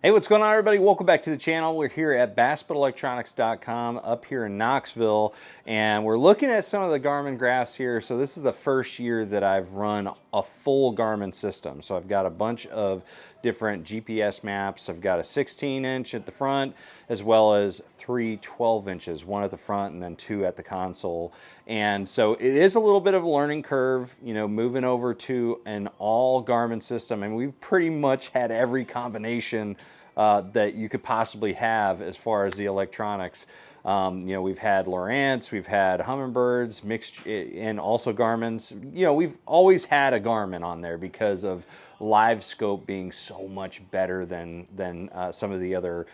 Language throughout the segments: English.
Hey, what's going on, everybody? Welcome back to the channel. We're here at BassmasterElectronics.com up here in Knoxville, and we're looking at some of the Garmin graphs here. So this is the first year that I've run a full Garmin system. So I've got a bunch of different GPS maps. I've got a 16-inch at the front, as well as three 12 inches, one at the front and then two at the console. And so it is a little bit of a learning curve, you know, moving over to an all Garmin system. And we've pretty much had every combination that you could possibly have as far as the electronics. You know, we've had Lowrance, we've had Humminbirds, mixed, and also Garmin's. You know, we've always had a Garmin on there because of live scope being so much better than some of the other,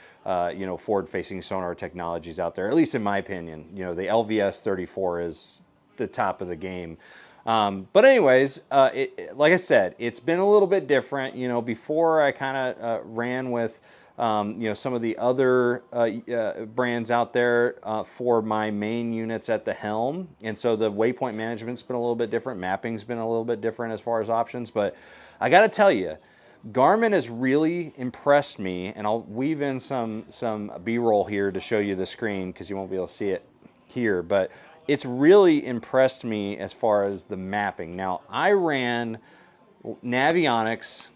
you know, forward-facing sonar technologies out there, at least in my opinion. You know, the LVS 34 is the top of the game. But anyways, like I said, it's been a little bit different. You know, before I kind of ran with, you know, some of the other brands out there for my main units at the helm. And so the waypoint management's been a little bit different. Mapping's been a little bit different as far as options. But I got to tell you, Garmin has really impressed me. And I'll weave in some B-roll here to show you the screen because you won't be able to see it here. But it's really impressed me as far as the mapping. Now, I ran Navionics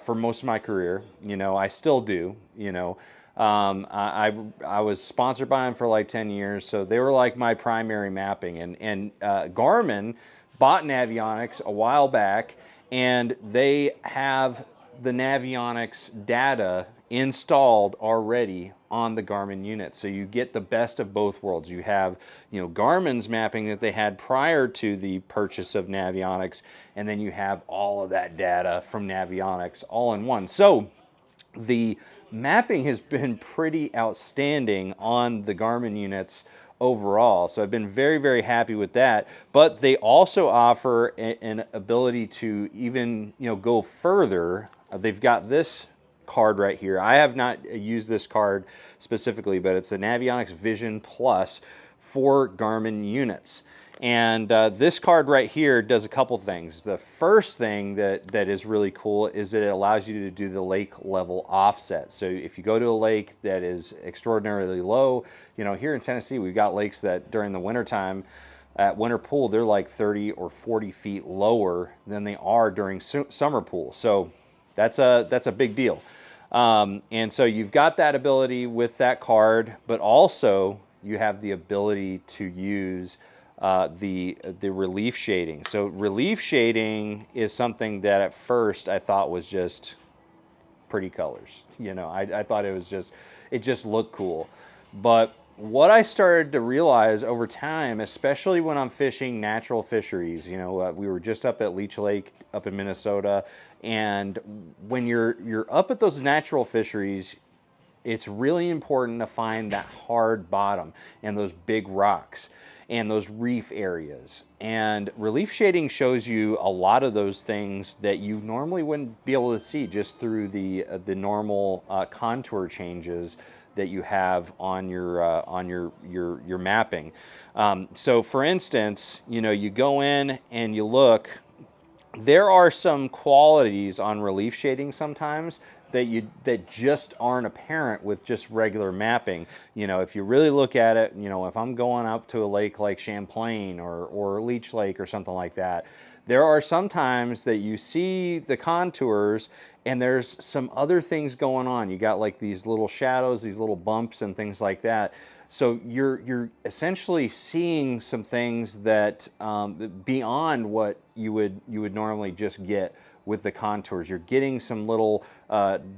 for most of my career. You know, I still do. You know, I was sponsored by them for like 10 years, so they were like my primary mapping. And Garmin bought Navionics a while back, and they have the Navionics data installed already on the Garmin unit. So you get the best of both worlds. You have, you know, Garmin's mapping that they had prior to the purchase of Navionics, and then you have all of that data from Navionics all in one. So the mapping has been pretty outstanding on the Garmin units overall. So I've been very, very happy with that. But they also offer an ability to even, you know, go further. They've got this card right here. I have not used this card specifically, but it's the Navionics Vision Plus for Garmin units. And this card right here does a couple things. The first thing that is really cool is that it allows you to do the lake level offset. So if you go to a lake that is extraordinarily low, you know, here in Tennessee, we've got lakes that during the wintertime at winter pool, they're like 30 or 40 feet lower than they are during summer pool. So that's a big deal. And so you've got that ability with that card, but also you have the ability to use the relief shading. So relief shading is something that at first I thought was just pretty colors. You know, I thought it just looked cool. But what I started to realize over time, especially when I'm fishing natural fisheries, you know, we were just up at Leech Lake up in Minnesota, and when you're up at those natural fisheries, it's really important to find that hard bottom and those big rocks and those reef areas. And relief shading shows you a lot of those things that you normally wouldn't be able to see just through the normal contour changes that you have on your mapping. So for instance, you know, you go in and you look, there are some qualities on relief shading sometimes that just aren't apparent with just regular mapping. You know, if you really look at it, you know, if I'm going up to a lake like Champlain or Leech Lake or something like that, there are some times that you see the contours and there's some other things going on. You got like these little shadows, these little bumps and things like that. So you're essentially seeing some things that beyond what you would normally just get with the contours. You're getting some little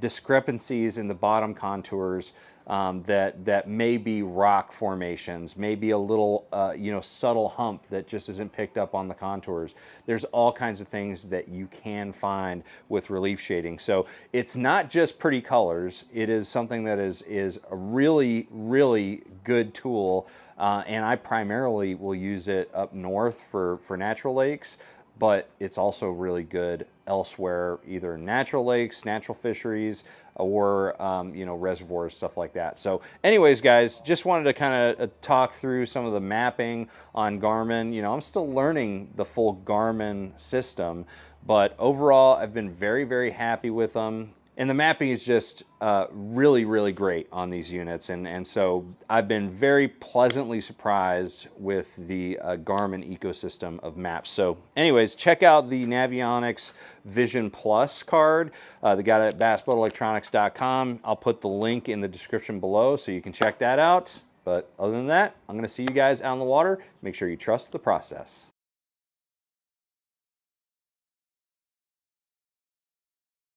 discrepancies in the bottom contours that may be rock formations, maybe a little you know, subtle hump that just isn't picked up on the contours. There's all kinds of things that you can find with relief shading. So it's not just pretty colors. It is something that is a really, really good tool, and I primarily will use it up north for natural lakes, but it's also really good elsewhere, either natural lakes, natural fisheries, or you know, reservoirs, stuff like that. So anyways, guys, just wanted to kind of talk through some of the mapping on Garmin. You know, I'm still learning the full Garmin system, but overall I've been very, very happy with them. And the mapping is just really, really great on these units. And so I've been very pleasantly surprised with the Garmin ecosystem of maps. So anyways, check out the Navionics Vision Plus card. They got it at bassboatelectronics.com. I'll put the link in the description below so you can check that out. But other than that, I'm going to see you guys out on the water. Make sure you trust the process.